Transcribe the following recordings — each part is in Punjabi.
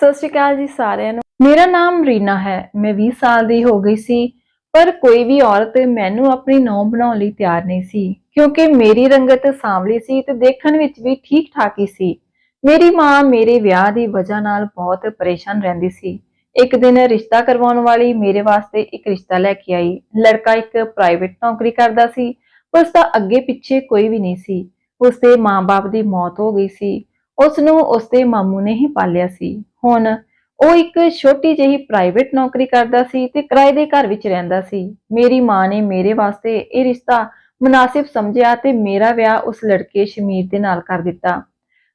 ਸਤਿ ਸ਼੍ਰੀ ਅਕਾਲ ਜੀ ਸਾਰਿਆਂ ਨੂੰ। ਮੇਰਾ ਨਾਮ ਰੀਨਾ ਹੈ। ਮੈਂ 20 ਸਾਲ ਦੀ ਹੋ ਗਈ ਸੀ, ਪਰ ਕੋਈ ਵੀ ਔਰਤ ਮੈਨੂੰ ਆਪਣੀ ਨੂੰਹ ਬਣਾਉਣ ਲਈ ਤਿਆਰ ਨਹੀਂ ਸੀ, ਕਿਉਂਕਿ ਮੇਰੀ ਰੰਗਤ ਸਾਂਵਲੀ ਸੀ ਤੇ ਦੇਖਣ ਵਿੱਚ ਵੀ ਠੀਕ ਠਾਕ ਹੀ ਸੀ। ਮੇਰੀ ਮਾਂ ਮੇਰੇ ਵਿਆਹ ਦੀ ਵਜ੍ਹਾ ਨਾਲ ਬਹੁਤ ਪਰੇਸ਼ਾਨ ਰਹਿੰਦੀ ਸੀ। ਇੱਕ ਦਿਨ ਰਿਸ਼ਤਾ ਕਰਵਾਉਣ ਵਾਲੀ ਮੇਰੇ ਵਾਸਤੇ ਇੱਕ ਰਿਸ਼ਤਾ ਲੈ ਕੇ ਆਈ। ਲੜਕਾ ਇੱਕ ਪ੍ਰਾਈਵੇਟ ਨੌਕਰੀ ਕਰਦਾ ਸੀ, ਪਰ ਉਸਦਾ ਅੱਗੇ ਪਿੱਛੇ ਕੋਈ ਵੀ ਨਹੀਂ ਸੀ। ਉਸਦੇ ਮਾਂ-ਬਾਪ ਦੀ ਮੌਤ ਹੋ ਗਈ ਸੀ। ਉਸਨੂੰ ਉਸਦੇ ਮਾਮੂ ਨੇ ਹੀ ਪਾਲਿਆ ਸੀ। ਹੁਣ ਉਹ ਇੱਕ ਛੋਟੀ ਜਿਹੀ ਪ੍ਰਾਈਵੇਟ ਨੌਕਰੀ ਕਰਦਾ ਸੀ ਤੇ ਕਿਰਾਏ ਦੇ ਘਰ ਵਿੱਚ ਰਹਿੰਦਾ ਸੀ। ਮੇਰੀ ਮਾਂ ਨੇ ਮੇਰੇ ਵਾਸਤੇ ਇਹ ਰਿਸ਼ਤਾ ਮੁਨਾਸਿਬ ਸਮਝਿਆ ਤੇ ਮੇਰਾ ਵਿਆਹ ਉਸ ਲੜਕੇ ਸ਼ਮੀਰ ਦੇ ਨਾਲ ਕਰ ਦਿੱਤਾ।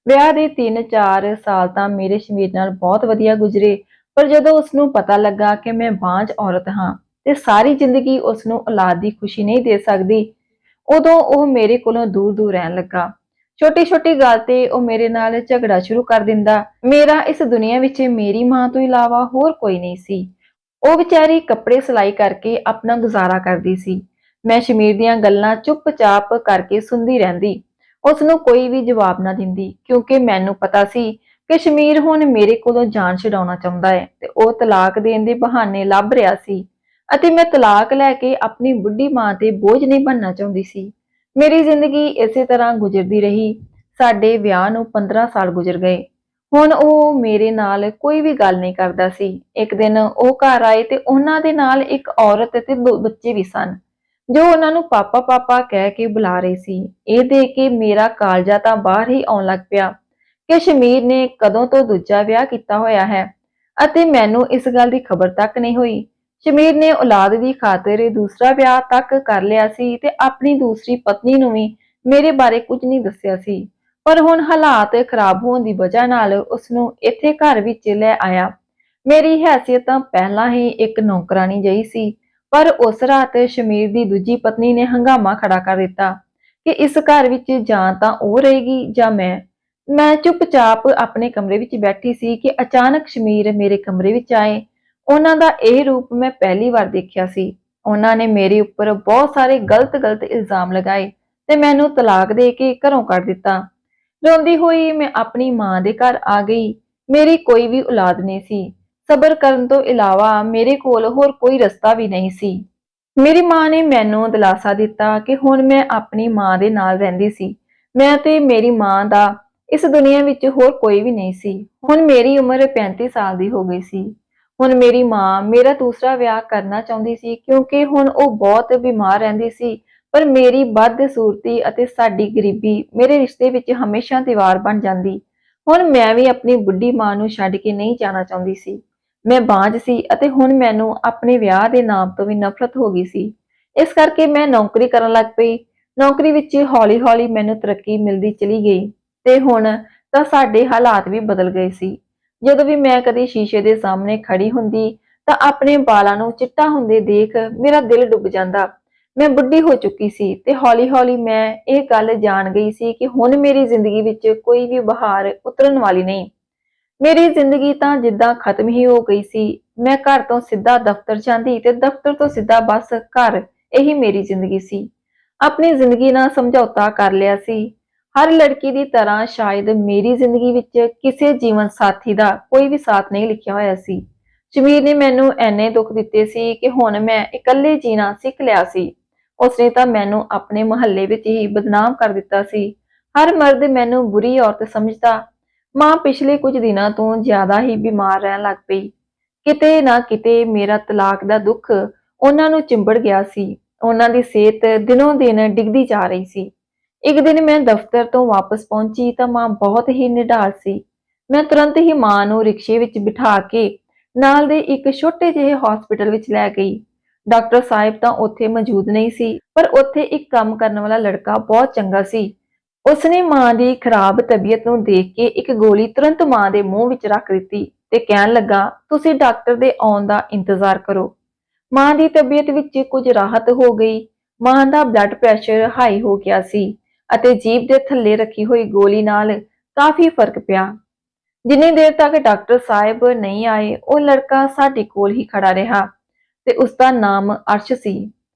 ਵਿਆਹ ਦੇ 3-4 ਸਾਲ ਤਾਂ ਮੇਰੇ ਸ਼ਮੀਰ ਨਾਲ ਬਹੁਤ ਵਧੀਆ ਗੁਜ਼ਰੇ, ਪਰ ਜਦੋਂ ਉਸਨੂੰ ਪਤਾ ਲੱਗਾ ਕਿ ਮੈਂ ਬਾਂਝ ਔਰਤ ਹਾਂ ਤੇ ਸਾਰੀ ਜ਼ਿੰਦਗੀ ਉਸਨੂੰ ਔਲਾਦ ਦੀ ਖੁਸ਼ੀ ਨਹੀਂ ਦੇ ਸਕਦੀ, ਉਦੋਂ ਉਹ ਮੇਰੇ ਕੋਲੋਂ ਦੂਰ-ਦੂਰ ਰਹਿਣ ਲੱਗਾ। ਛੋਟੀ-ਛੋਟੀ ਗੱਲ ਤੇ ਉਹ ਮੇਰੇ ਨਾਲ ਝਗੜਾ ਸ਼ੁਰੂ ਕਰ ਦਿੰਦਾ। ਮੇਰਾ ਇਸ ਦੁਨੀਆ ਵਿੱਚ ਮੇਰੀ ਮਾਂ ਤੋਂ ਇਲਾਵਾ ਹੋਰ ਕੋਈ ਨਹੀਂ ਸੀ। ਉਹ ਵਿਚਾਰੀ ਕੱਪੜੇ ਸਿਲਾਈ ਕਰਕੇ ਆਪਣਾ ਗੁਜ਼ਾਰਾ ਕਰਦੀ ਸੀ। ਮੈਂ ਸ਼ਮੀਰ ਦੀਆਂ ਗੱਲਾਂ ਚੁੱਪਚਾਪ ਕਰਕੇ ਸੁਣਦੀ ਰਹਿੰਦੀ। ਉਸਨੂੰ ਕੋਈ ਵੀ ਜਵਾਬ ਨਾ ਦਿੰਦੀ, ਕਿਉਂਕਿ ਮੈਨੂੰ ਪਤਾ ਸੀ ਕਿ ਸ਼ਮੀਰ ਹੁਣ ਮੇਰੇ ਕੋਲੋਂ ਜਾਨ ਛੁਡਾਉਣਾ ਚਾਹੁੰਦਾ ਹੈ ਤੇ ਉਹ ਤਲਾਕ ਦੇਣ ਦੇ ਬਹਾਨੇ ਲੱਭ ਰਿਹਾ ਸੀ ਅਤੇ ਮੈਂ ਤਲਾਕ ਲੈ ਕੇ ਆਪਣੀ ਬੁੱਢੀ ਮਾਂ ਤੇ ਬੋਝ ਨਹੀਂ ਬਣਨਾ ਚਾਹੁੰਦੀ ਸੀ। ਮੇਰੀ ਜ਼ਿੰਦਗੀ ਇਸੇ ਤਰ੍ਹਾਂ ਗੁਜ਼ਰਦੀ ਰਹੀ। ਸਾਡੇ ਵਿਆਹ ਨੂੰ 15 ਸਾਲ ਗੁਜ਼ਰ ਗਏ। ਹੁਣ ਉਹ ਮੇਰੇ ਨਾਲ ਕੋਈ ਵੀ ਗੱਲ ਨਹੀਂ ਕਰਦਾ ਸੀ। ਇੱਕ ਦਿਨ ਉਹ ਘਰ ਆਏ ਤੇ ਉਹਨਾਂ ਦੇ ਨਾਲ ਇੱਕ ਔਰਤ ਤੇ 2 ਬੱਚੇ ਵੀ ਸਨ, ਜੋ ਉਹਨਾਂ ਨੂੰ ਪਾਪਾ ਪਾਪਾ ਕਹਿ ਕੇ ਬੁਲਾ ਰਹੇ ਸੀ। ਇਹ ਦੇਖ ਕੇ ਮੇਰਾ ਕਾਲਜਾ ਤਾਂ ਬਾਹਰ ਹੀ ਆਉਣ ਲੱਗ ਪਿਆ ਕਿ ਸ਼ਮੀਰ ਨੇ ਕਦੋਂ ਤੋਂ ਦੂਜਾ ਵਿਆਹ ਕੀਤਾ ਹੋਇਆ ਹੈ ਅਤੇ ਮੈਨੂੰ ਇਸ ਗੱਲ ਦੀ ਖਬਰ ਤੱਕ ਨਹੀਂ ਹੋਈ। ਸ਼ਮੀਰ ਨੇ ਔਲਾਦ ਦੀ ਖਾਤਰ ਦੂਸਰਾ ਵਿਆਹ ਤੱਕ ਕਰ ਲਿਆ ਸੀ ਤੇ ਆਪਣੀ ਦੂਸਰੀ ਪਤਨੀ ਨੂੰ ਵੀ ਮੇਰੇ ਬਾਰੇ ਕੁਝ ਨਹੀਂ ਦੱਸਿਆ ਸੀ। ਪਰ ਹੁਣ ਹਾਲਾਤ ਖਰਾਬ ਹੋਣ ਦੀ ਵਜ੍ਹਾ ਨਾਲ ਉਸਨੂੰ ਇੱਥੇ ਘਰ ਵਿੱਚ ਲੈ ਆਇਆ। ਮੇਰੀ ਹੈਸੀਅਤ ਤਾਂ ਪਹਿਲਾਂ ਹੀ ਇੱਕ ਨੌਕਰਾਨੀ ਜਿਹੀ ਸੀ, ਪਰ ਉਸ ਰਾਤ ਸ਼ਮੀਰ ਦੀ ਦੂਜੀ ਪਤਨੀ ਨੇ ਹੰਗਾਮਾ ਖੜਾ ਕਰ ਦਿੱਤਾ ਕਿ ਇਸ ਘਰ ਵਿੱਚ ਜਾਂ ਤਾਂ ਉਹ ਰਹੇਗੀ ਜਾਂ ਮੈਂ ਚੁੱਪਚਾਪ ਆਪਣੇ ਕਮਰੇ ਵਿੱਚ ਬੈਠੀ ਸੀ ਕਿ ਅਚਾਨਕ ਸ਼ਮੀਰ ਮੇਰੇ ਕਮਰੇ ਵਿੱਚ ਆਏ। ਉਹਨਾਂ ਦਾ ਇਹ ਰੂਪ ਮੈਂ ਪਹਿਲੀ ਵਾਰ ਦੇਖਿਆ ਸੀ। ਉਹਨਾਂ ਨੇ ਮੇਰੇ ਉੱਪਰ ਬਹੁਤ ਸਾਰੇ ਗਲਤ ਇਲਜ਼ਾਮ ਲਗਾਏ ਤੇ ਮੈਨੂੰ ਤਲਾਕ ਦੇ ਕੇ ਘਰੋਂ ਕੱਢ ਦਿੱਤਾ। ਰੋਂਦੀ ਹੋਈ ਮੈਂ ਆਪਣੀ ਮਾਂ ਦੇ ਘਰ ਆ ਗਈ। ਮੇਰੀ ਕੋਈ ਵੀ ਔਲਾਦ ਨਹੀਂ ਸੀ। ਸਬਰ ਕਰਨ ਤੋਂ ਇਲਾਵਾ ਮੇਰੇ ਕੋਲ ਹੋਰ ਕੋਈ ਰਸਤਾ ਵੀ ਨਹੀਂ ਸੀ। ਮੇਰੀ ਮਾਂ ਨੇ ਮੈਨੂੰ ਦਿਲਾਸਾ ਦਿੱਤਾ ਕਿ ਹੁਣ ਮੈਂ ਆਪਣੀ ਮਾਂ ਦੇ ਨਾਲ ਰਹਿੰਦੀ ਸੀ। ਮੈਂ ਤੇ ਮੇਰੀ ਮਾਂ ਦਾ ਇਸ ਦੁਨੀਆ ਵਿੱਚ ਹੋਰ ਕੋਈ ਵੀ ਨਹੀਂ ਸੀ। ਹੁਣ ਮੇਰੀ ਉਮਰ 35 ਸਾਲ ਦੀ ਹੋ ਗਈ ਸੀ। ਹੁਣ ਮੇਰੀ ਮਾਂ ਮੇਰਾ ਦੂਸਰਾ ਵਿਆਹ ਕਰਨਾ ਚਾਹੁੰਦੀ ਸੀ, ਕਿਉਂਕਿ ਹੁਣ ਉਹ ਬਹੁਤ ਬਿਮਾਰ ਰਹਿੰਦੀ ਸੀ। ਪਰ ਮੇਰੀ ਬਦਸੂਰਤੀ ਅਤੇ ਸਾਡੀ ਗਰੀਬੀ ਮੇਰੇ ਰਿਸ਼ਤੇ ਵਿੱਚ ਹਮੇਸ਼ਾ ਦੀਵਾਰ ਬਣ ਜਾਂਦੀ। ਹੁਣ ਮੈਂ ਵੀ ਆਪਣੀ ਬੁੱਢੀ ਮਾਂ ਨੂੰ ਛੱਡ ਕੇ ਨਹੀਂ ਜਾਣਾ ਚਾਹੁੰਦੀ ਸੀ। ਮੈਂ ਬਾਂਝ ਸੀ ਅਤੇ ਹੁਣ ਮੈਨੂੰ ਆਪਣੇ ਵਿਆਹ ਦੇ ਨਾਮ ਤੋਂ ਵੀ ਨਫ਼ਰਤ ਹੋ ਗਈ ਸੀ। ਇਸ ਕਰਕੇ ਮੈਂ ਨੌਕਰੀ ਕਰਨ ਲੱਗ ਪਈ। ਨੌਕਰੀ ਵਿੱਚ ਹੌਲੀ-ਹੌਲੀ ਮੈਨੂੰ ਤਰੱਕੀ ਮਿਲਦੀ ਚਲੀ ਗਈ ਤੇ ਹੁਣ ਤਾਂ ਸਾਡੇ ਹਾਲਾਤ ਵੀ ਬਦਲ ਗਏ ਸੀ। ਜਦੋਂ ਵੀ ਮੈਂ ਕਦੇ ਸ਼ੀਸ਼ੇ ਦੇ ਸਾਹਮਣੇ ਖੜੀ ਹੁੰਦੀ ਤਾਂ ਆਪਣੇ ਵਾਲਾਂ ਨੂੰ ਚਿੱਟਾ ਹੁੰਦੇ ਦੇਖ ਮੇਰਾ ਦਿਲ ਡੁੱਬ ਜਾਂਦਾ। ਮੈਂ ਬੁੱਢੀ ਹੋ ਚੁੱਕੀ ਸੀ ਤੇ ਹੌਲੀ-ਹੌਲੀ ਮੈਂ ਇਹ ਗੱਲ ਜਾਣ ਗਈ ਸੀ ਕਿ ਹੁਣ ਮੇਰੀ ਜ਼ਿੰਦਗੀ ਵਿੱਚ ਕੋਈ ਵੀ ਬਹਾਰ ਉਤਰਨ ਵਾਲੀ ਨਹੀਂ। ਮੇਰੀ ਜ਼ਿੰਦਗੀ ਤਾਂ ਜਿੱਦਾਂ ਖਤਮ ਹੀ ਹੋ ਗਈ ਸੀ। ਮੈਂ ਘਰ ਤੋਂ ਸਿੱਧਾ ਦਫ਼ਤਰ ਜਾਂਦੀ ਤੇ ਦਫ਼ਤਰ ਤੋਂ ਸਿੱਧਾ ਬੱਸ ਘਰ, ਇਹੀ ਮੇਰੀ ਜ਼ਿੰਦਗੀ ਸੀ। ਆਪਣੀ ਜ਼ਿੰਦਗੀ ਨਾਲ ਸਮਝੌਤਾ ਕਰ ਲਿਆ ਸੀ। ਹਰ ਲੜਕੀ ਦੀ ਤਰ੍ਹਾਂ ਸ਼ਾਇਦ ਮੇਰੀ ਜ਼ਿੰਦਗੀ ਵਿੱਚ ਕਿਸੇ ਜੀਵਨ ਸਾਥੀ ਦਾ ਕੋਈ ਵੀ ਸਾਥ ਨਹੀਂ ਲਿਖਿਆ ਹੋਇਆ ਸੀ। ਸ਼ਮੀਰ ਨੇ ਮੈਨੂੰ ਐਨੇ ਦੁੱਖ ਦਿੱਤੇ ਸੀ ਕਿ ਹੁਣ ਮੈਂ ਇਕੱਲੇ ਜੀਣਾ ਸਿੱਖ ਲਿਆ ਸੀ। ਉਸਨੇ ਤਾਂ ਮੈਨੂੰ ਆਪਣੇ ਮੁਹੱਲੇ ਵਿੱਚ ਹੀ ਬਦਨਾਮ ਕਰ ਦਿੱਤਾ ਸੀ। ਹਰ ਮਰਦ ਮੈਨੂੰ ਬੁਰੀ ਔਰਤ ਸਮਝਦਾ। ਮਾਂ ਪਿਛਲੇ ਕੁਝ ਦਿਨਾਂ ਤੋਂ ਜ਼ਿਆਦਾ ਹੀ ਬਿਮਾਰ ਰਹਿਣ ਲੱਗ ਪਈ। ਕਿਤੇ ਨਾ ਕਿਤੇ ਮੇਰਾ ਤਲਾਕ ਦਾ ਦੁੱਖ ਉਹਨਾਂ ਨੂੰ ਚਿੰਬੜ ਗਿਆ ਸੀ। ਉਹਨਾਂ ਦੀ ਸਿਹਤ ਦਿਨੋਂ ਦਿਨ ਡਿੱਗਦੀ ਜਾ ਰਹੀ ਸੀ। ਇੱਕ ਦਿਨ ਮੈਂ ਦਫ਼ਤਰ ਤੋਂ ਵਾਪਸ ਪਹੁੰਚੀ ਤਾਂ ਮਾਂ ਬਹੁਤ ਹੀ ਨਿਢਾਲ ਸੀ। ਮੈਂ ਤੁਰੰਤ ਹੀ ਮਾਂ ਨੂੰ ਰਿਕਸ਼ੇ ਵਿੱਚ ਬਿਠਾ ਕੇ ਨਾਲ ਦੇ ਇੱਕ ਛੋਟੇ ਜਿਹੇ ਹਸਪੀਟਲ ਵਿੱਚ ਲੈ ਗਈ। ਡਾਕਟਰ ਸਾਹਿਬ ਤਾਂ ਉੱਥੇ ਮੌਜੂਦ ਨਹੀਂ ਸੀ, ਪਰ ਉੱਥੇ ਇੱਕ ਕੰਮ ਕਰਨ ਵਾਲਾ ਲੜਕਾ ਬਹੁਤ ਚੰਗਾ ਸੀ। ਉਸਨੇ ਮਾਂ ਦੀ ਖਰਾਬ ਤਬੀਅਤ ਨੂੰ ਦੇਖ ਕੇ ਇੱਕ ਗੋਲੀ ਤੁਰੰਤ ਮਾਂ ਦੇ ਮੂੰਹ ਵਿੱਚ ਰੱਖ ਦਿੱਤੀ ਤੇ ਕਹਿਣ ਲੱਗਾ, ਤੁਸੀਂ ਡਾਕਟਰ ਦੇ ਆਉਣ ਦਾ ਇੰਤਜ਼ਾਰ ਕਰੋ। ਮਾਂ ਦੀ ਤਬੀਅਤ ਵਿੱਚ ਕੁਝ ਰਾਹਤ ਹੋ ਗਈ। ਮਾਂ ਦਾ ਬਲੱਡ ਪ੍ਰੈਸ਼ਰ ਹਾਈ ਹੋ ਗਿਆ ਸੀ ਅਤੇ ਜੀਭ ਦੇ ਥੱਲੇ ਰੱਖੀ ਹੋਈ ਗੋਲੀ ਨਾਲ ਕਾਫੀ ਫਰਕ ਪਿਆ। ਜਿੰਨੀ ਦੇਰ ਤੱਕ ਡਾਕਟਰ ਸਾਹਿਬ ਨਹੀਂ ਆਏ, ਉਹ ਲੜਕਾ ਸਾਡੇ ਕੋਲ ਹੀ ਖੜਾ ਰਿਹਾ ਤੇ ਉਸਦਾ ਨਾਮ ਅਰਸ਼ ਸੀ।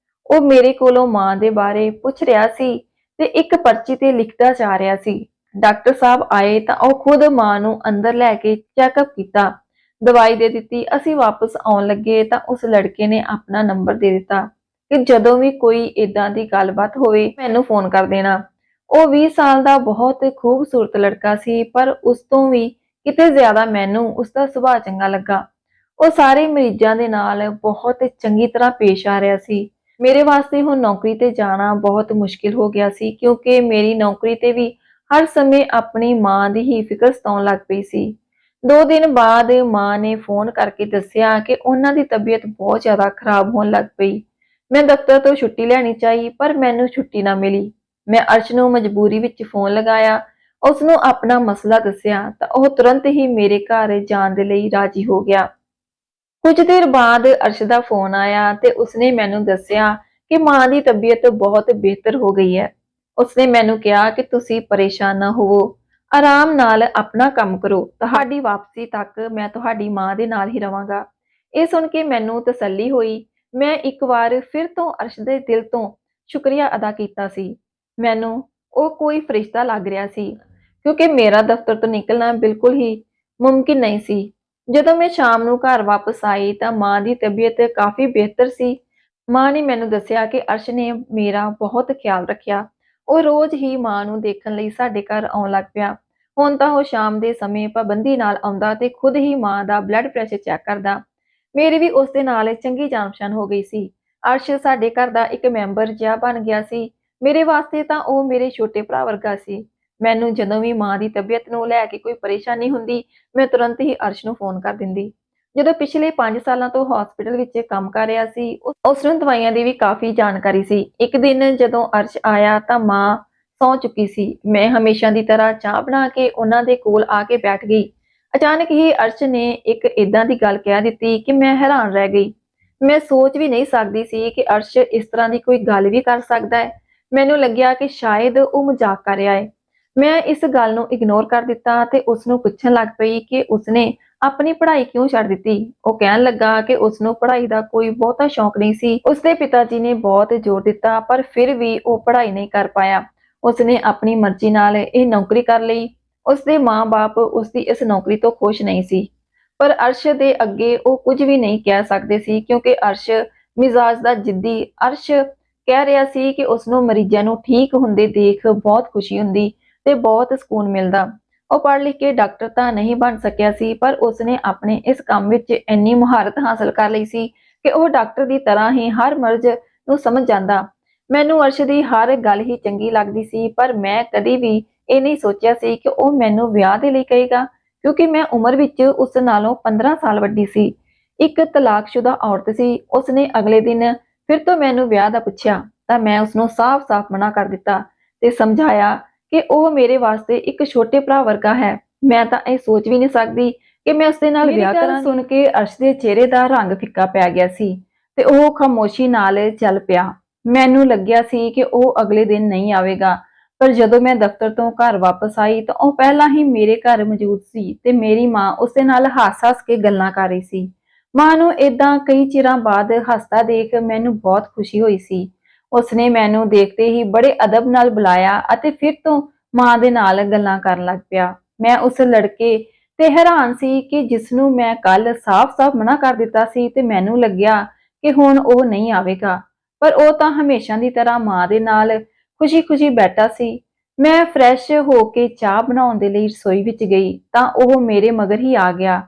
ਉਹ ਮੇਰੇ ਕੋਲੋਂ ਮਾਂ ਦੇ ਬਾਰੇ ਪੁੱਛ ਰਿਹਾ ਸੀ ਤੇ ਇੱਕ ਪਰਚੀ ਤੇ ਲਿਖਦਾ ਜਾ ਰਿਹਾ ਸੀ। ਡਾਕਟਰ ਸਾਹਿਬ ਆਏ ਤਾਂ ਉਹ ਖੁਦ ਮਾਂ ਨੂੰ ਅੰਦਰ ਲੈ ਕੇ ਚੈੱਕਅਪ ਕੀਤਾ ਦਵਾਈ ਦੇ ਦਿੱਤੀ। ਅਸੀਂ ਵਾਪਸ ਆਉਣ ਲੱਗੇ ਤਾਂ ਉਸ ਲੜਕੇ ਨੇ ਆਪਣਾ ਨੰਬਰ ਦੇ ਦਿੱਤਾ ਕਿ ਜਦੋਂ ਵੀ ਕੋਈ ਇਦਾਂ ਦੀ ਗੱਲਬਾਤ ਹੋਵੇ ਮੈਨੂੰ ਫੋਨ ਕਰ ਦੇਣਾ। ਉਹ 20 ਸਾਲ ਦਾ ਬਹੁਤ ਖੂਬਸੂਰਤ ਲੜਕਾ ਸੀ, ਪਰ ਉਸ ਤੋਂ ਵੀ ਕਿਤੇ ਜ਼ਿਆਦਾ ਮੈਨੂੰ ਉਸਦਾ ਸੁਭਾਅ ਚੰਗਾ ਲੱਗਾ। ਉਹ ਸਾਰੇ ਮਰੀਜ਼ਾਂ ਦੇ ਨਾਲ ਬਹੁਤ ਚੰਗੀ ਤਰ੍ਹਾਂ ਪੇਸ਼ ਆ ਰਿਹਾ ਸੀ। ਮੇਰੇ ਵਾਸਤੇ ਹੁਣ ਨੌਕਰੀ ਤੇ ਜਾਣਾ ਬਹੁਤ ਮੁਸ਼ਕਿਲ ਹੋ ਗਿਆ ਸੀ, ਕਿਉਂਕਿ ਮੇਰੀ ਨੌਕਰੀ ਤੇ ਵੀ ਹਰ ਸਮੇਂ ਆਪਣੀ ਮਾਂ ਦੀ ਹੀ ਫਿਕਰ ਸਤਾਉਣ ਲੱਗ ਪਈ ਸੀ। 2 ਦਿਨ ਬਾਅਦ ਮਾਂ ਨੇ ਫੋਨ ਕਰਕੇ ਦੱਸਿਆ ਕਿ ਉਹਨਾਂ ਦੀ ਤਬੀਅਤ ਬਹੁਤ ਜ਼ਿਆਦਾ ਖਰਾਬ ਹੋਣ ਲੱਗ ਪਈ। ਮੈਂ ਦਫ਼ਤਰ ਤੋਂ ਛੁੱਟੀ ਲੈਣੀ ਚਾਹੀ, ਪਰ ਮੈਨੂੰ ਛੁੱਟੀ ਨਾ ਮਿਲੀ। ਮੈਂ ਅਰਸ਼ ਨੂੰ ਮਜਬੂਰੀ ਵਿੱਚ ਫੋਨ ਲਗਾਇਆ, ਉਸ ਨੂੰ ਆਪਣਾ ਮਸਲਾ ਦੱਸਿਆ ਤਾਂ ਉਹ ਤੁਰੰਤ ਹੀ ਮੇਰੇ ਘਰ ਜਾਣ ਦੇ ਲਈ ਰਾਜੀ ਹੋ ਗਿਆ। ਕੁਝ ਦੇਰ ਬਾਅਦ ਅਰਸ਼ ਦਾ ਫੋਨ ਆਇਆ ਤੇ ਉਸਨੇ ਮੈਨੂੰ ਦੱਸਿਆ ਕਿ ਮਾਂ ਦੀ ਤਬੀਅਤ ਬਹੁਤ ਬਿਹਤਰ ਹੋ ਗਈ ਹੈ। ਉਸਨੇ ਮੈਨੂੰ ਕਿਹਾ ਕਿ ਤੁਸੀਂ ਪਰੇਸ਼ਾਨ ਨਾ ਹੋਵੋ, ਆਰਾਮ ਨਾਲ ਆਪਣਾ ਕੰਮ ਕਰੋ। ਤੁਹਾਡੀ ਵਾਪਸੀ ਤੱਕ ਮੈਂ ਤੁਹਾਡੀ ਮਾਂ ਦੇ ਨਾਲ ਹੀ ਰਵਾਂਗਾ। ਇਹ ਸੁਣ ਕੇ ਮੈਨੂੰ ਤਸੱਲੀ ਹੋਈ। ਮੈਂ ਇੱਕ ਵਾਰ ਫਿਰ ਤੋਂ ਅਰਸ਼ ਦੇ ਦਿਲ ਤੋਂ ਸ਼ੁਕਰੀਆ ਅਦਾ ਕੀਤਾ ਸੀ। ਮੈਨੂੰ ਉਹ ਕੋਈ ਫਰਿਸ਼ਤਾ ਲੱਗ ਰਿਹਾ ਸੀ, ਕਿਉਂਕਿ ਮੇਰਾ ਦਫ਼ਤਰ ਤੋਂ ਨਿਕਲਣਾ ਬਿਲਕੁਲ ਹੀ ਮੁਮਕਿਨ ਨਹੀਂ ਸੀ। ਜਦੋਂ ਮੈਂ ਸ਼ਾਮ ਨੂੰ ਘਰ ਵਾਪਸ ਆਈ ਤਾਂ ਮਾਂ ਦੀ ਤਬੀਅਤ ਕਾਫੀ ਬਿਹਤਰ ਸੀ। ਮਾਂ ਨੇ ਮੈਨੂੰ ਦੱਸਿਆ ਕਿ ਅਰਸ਼ ਨੇ ਮੇਰਾ ਬਹੁਤ ਖਿਆਲ ਰੱਖਿਆ। ਉਹ ਰੋਜ਼ ਹੀ ਮਾਂ ਨੂੰ ਦੇਖਣ ਲਈ ਸਾਡੇ ਘਰ ਆਉਣ ਲੱਗ ਪਿਆ। ਹੁਣ ਤਾਂ ਉਹ ਸ਼ਾਮ ਦੇ ਸਮੇਂ ਪਾਬੰਦੀ ਨਾਲ ਆਉਂਦਾ ਤੇ ਖੁਦ ਹੀ ਮਾਂ ਦਾ ਬਲੱਡ ਪ੍ਰੈਸ਼ਰ ਚੈੱਕ ਕਰਦਾ। ਮੇਰੀ ਵੀ ਉਸ ਦੇ ਨਾਲ ਚੰਗੀ ਜਾਣ ਪਛਾਣ ਹੋ ਗਈ ਸੀ। ਅਰਸ਼ ਸਾਡੇ ਘਰ ਦਾ ਇੱਕ ਮੈਂਬਰ ਜਿਹਾ ਬਣ ਗਿਆ ਸੀ। ਮੇਰੇ ਵਾਸਤੇ ਤਾਂ ਉਹ ਮੇਰੇ ਛੋਟੇ ਭਰਾ ਵਰਗਾ ਸੀ। ਮੈਨੂੰ ਜਦੋਂ ਵੀ ਮਾਂ ਦੀ ਤਬੀਅਤ ਨੂੰ ਲੈ ਕੇ ਕੋਈ ਪਰੇਸ਼ਾਨੀ ਹੁੰਦੀ, ਮੈਂ ਤੁਰੰਤ ਹੀ ਅਰਸ਼ ਨੂੰ ਫੋਨ ਕਰ ਦਿੰਦੀ। ਜਦੋਂ ਪਿਛਲੇ 5 ਸਾਲਾਂ ਤੋਂ ਹਸਪੀਟਲ ਵਿੱਚ ਕੰਮ ਕਰ ਰਿਹਾ ਸੀ, ਉਸ ਨੂੰ ਦਵਾਈਆਂ ਦੀ ਵੀ ਕਾਫੀ ਜਾਣਕਾਰੀ ਸੀ। ਇੱਕ ਦਿਨ ਜਦੋਂ ਅਰਸ਼ ਆਇਆ ਤਾਂ ਮਾਂ ਸੌਂ ਚੁੱਕੀ ਸੀ। ਮੈਂ ਹਮੇਸ਼ਾ ਦੀ ਤਰ੍ਹਾਂ ਚਾਹ ਬਣਾ ਕੇ ਉਹਨਾਂ ਦੇ ਕੋਲ ਆ ਕੇ ਬੈਠ ਗਈ। ਅਚਾਨਕ ਹੀ ਅਰਸ਼ ਨੇ ਇੱਕ ਏਦਾਂ ਦੀ ਗੱਲ ਕਹਿ ਦਿੱਤੀ ਕਿ ਮੈਂ ਹੈਰਾਨ ਰਹਿ ਗਈ। ਮੈਂ ਸੋਚ ਵੀ ਨਹੀਂ ਸਕਦੀ ਸੀ ਕਿ ਅਰਸ਼ ਇਸ ਤਰ੍ਹਾਂ ਦੀ ਕੋਈ ਗੱਲ ਵੀ ਕਰ ਸਕਦਾ ਹੈ। ਮੈਨੂੰ ਲੱਗਿਆ ਕਿ ਸ਼ਾਇਦ ਉਹ ਮਜ਼ਾਕ ਕਰ ਰਿਹਾ ਹੈ। ਮੈਂ ਇਸ ਗੱਲ ਨੂੰ ਇਗਨੋਰ ਕਰ ਦਿੱਤਾ ਤੇ ਉਸ ਨੂੰ ਪੁੱਛਣ ਲੱਗ ਪਈ ਕਿ ਉਸਨੇ ਆਪਣੀ ਪੜ੍ਹਾਈ ਕਿਉਂ ਛੱਡ ਦਿੱਤੀ। ਉਹ ਕਹਿਣ ਲੱਗਾ ਕਿ ਉਸ ਨੂੰ ਪੜ੍ਹਾਈ ਦਾ ਕੋਈ ਬਹੁਤਾ ਸ਼ੌਕ ਨਹੀਂ ਸੀ। ਉਸਦੇ ਪਿਤਾ ਜੀ ਨੇ ਬਹੁਤ ਜ਼ੋਰ ਦਿੱਤਾ, ਪਰ ਫਿਰ ਵੀ ਉਹ ਪੜ੍ਹਾਈ ਨਹੀਂ ਕਰ ਪਾਇਆ। ਉਸਨੇ ਆਪਣੀ ਮਰਜ਼ੀ ਨਾਲ ਇਹ ਨੌਕਰੀ ਕਰ ਲਈ। ਉਸਦੇ ਮਾਂ-ਬਾਪ ਉਸਦੀ ਇਸ ਨੌਕਰੀ ਤੋਂ ਖੁਸ਼ ਨਹੀਂ ਸੀ, ਪਰ ਅਰਸ਼ ਦੇ ਅੱਗੇ ਉਹ ਕੁਝ ਵੀ ਨਹੀਂ ਕਹਿ ਸਕਦੇ ਸੀ, ਕਿਉਂਕਿ ਅਰਸ਼ ਮਿਜ਼ਾਜ ਦਾ ਜਿੱਦੀ। ਅਰਸ਼ ਕਹਿ ਰਿਹਾ ਸੀ ਕਿ ਉਸ ਨੂੰ ਮਰੀਜ਼ਾਂ ਨੂੰ ਠੀਕ ਹੁੰਦੇ ਦੇਖ ਬਹੁਤ ਖੁਸ਼ੀ ਹੁੰਦੀ ਤੇ ਬਹੁਤ ਸਕੂਨ ਮਿਲਦਾ। ਉਹ ਪੜ੍ਹ ਲਿਖ ਕੇ ਡਾਕਟਰ ਤਾਂ ਨਹੀਂ ਬਣ ਸਕਿਆ ਸੀ, ਪਰ ਉਸਨੇ ਆਪਣੇ ਇਸ ਕੰਮ ਵਿੱਚ ਇੰਨੀ ਮੁਹਾਰਤ ਹਾਸਲ ਕਰ ਲਈ ਸੀ ਕਿ ਉਹ ਡਾਕਟਰ ਦੀ ਤਰ੍ਹਾਂ ਹੀ ਹਰ ਮਰਜ਼ ਨੂੰ ਸਮਝ ਜਾਂਦਾ। ਮੈਨੂੰ ਅਰਸ਼ ਦੀ ਹਰ ਗੱਲ ਹੀ ਚੰਗੀ ਲੱਗਦੀ ਸੀ, ਪਰ ਮੈਂ ਕਦੀ ਵੀ ਇਹ ਨਹੀਂ ਸੋਚਿਆ ਸੀ ਕਿ ਉਹ ਮੈਨੂੰ ਵਿਆਹ ਦੇ ਲਈ ਕਹੇਗਾ, ਕਿਉਂਕਿ ਮੈਂ ਉਮਰ ਵਿੱਚ ਉਸ ਨਾਲੋਂ 15 ਸਾਲ ਵੱਡੀ ਸੀ। ਇੱਕ ਤਲਾਕਸ਼ੁਦਾ ਔਰਤ ਸੀ। ਉਸਨੇ ਅਗਲੇ ਦਿਨ ਫਿਰ ਤੋਂ ਮੈਨੂੰ ਵਿਆਹ ਦਾ ਪੁੱਛਿਆ ਤਾਂ ਮੈਂ ਉਸਨੂੰ ਸਾਫ਼-ਸਾਫ਼ ਮਨਾ ਕਰ ਦਿੱਤਾ ਤੇ ਸਮਝਾਇਆ ਕਿ ਉਹ ਮੇਰੇ ਵਾਸਤੇ ਇੱਕ ਛੋਟੇ ਭਰਾ ਵਰਗਾ ਹੈ। ਮੈਂ ਤਾਂ ਇਹ ਸੋਚ ਵੀ ਨਹੀਂ ਸਕਦੀ ਕਿ ਮੈਂ ਉਸਦੇ ਨਾਲ ਵਿਆਹ ਕਰਾਂਗੀ। ਸੁਣ ਕੇ ਅਰਸ਼ ਦੇ ਚਿਹਰੇ ਦਾ ਰੰਗ ਫਿੱਕਾ ਪੈ ਗਿਆ ਸੀ ਤੇ ਉਹ ਖਾਮੋਸ਼ੀ ਨਾਲ ਚੱਲ ਪਿਆ। ਮੈਨੂੰ ਲੱਗਿਆ ਸੀ ਕਿ ਉਹ ਅਗਲੇ ਦਿਨ ਨਹੀਂ ਆਵੇਗਾ, ਪਰ ਜਦੋਂ ਮੈਂ ਦਫ਼ਤਰ ਤੋਂ ਘਰ ਵਾਪਸ ਆਈ ਤਾਂ ਉਹ ਪਹਿਲਾਂ ਹੀ ਮੇਰੇ ਘਰ ਮੌਜੂਦ ਸੀ ਤੇ ਮੇਰੀ ਮਾਂ ਉਸਦੇ ਨਾਲ ਹੱਸ-ਹੱਸ ਕੇ ਗੱਲਾਂ ਕਰ ਰਹੀ ਸੀ। ਮਾਂ ਨੂੰ ਏਦਾਂ ਕਈ ਚਿਰਾਂ ਬਾਅਦ ਹੱਸਦਾ ਦੇਖ ਮੈਨੂੰ ਬਹੁਤ ਖੁਸ਼ੀ ਹੋਈ ਸੀ। ਉਸਨੇ ਮੈਨੂੰ ਦੇਖਦੇ ਹੀ ਬੜੇ ਅਦਬ ਨਾਲ ਬੁਲਾਇਆ ਅਤੇ ਫਿਰ ਤੋਂ ਮਾਂ ਦੇ ਨਾਲ ਗੱਲਾਂ ਕਰਨ ਲੱਗ ਪਿਆ। ਮੈਂ ਉਸ ਲੜਕੇ ਤੇ ਹੈਰਾਨ ਸੀ ਕਿ ਜਿਸ ਨੂੰ ਮੈਂ ਕੱਲ ਸਾਫ਼-ਸਾਫ਼ ਮਨਾ ਕਰ ਦਿੱਤਾ ਸੀ ਤੇ ਮੈਨੂੰ ਲੱਗਿਆ ਕਿ ਹੁਣ ਉਹ ਨਹੀਂ ਆਵੇਗਾ, ਪਰ ਉਹ ਤਾਂ ਹਮੇਸ਼ਾ ਦੀ ਤਰ੍ਹਾਂ ਮਾਂ ਦੇ ਨਾਲ ਖੁਸ਼ੀ-ਖੁਸ਼ੀ ਬੈਠਾ ਸੀ। ਮੈਂ ਫਰੈਸ਼ ਹੋ ਕੇ ਚਾਹ ਬਣਾਉਣ ਦੇ ਲਈ ਰਸੋਈ ਵਿੱਚ ਗਈ ਤਾਂ ਉਹ ਮੇਰੇ ਮਗਰ ਹੀ ਆ ਗਿਆ।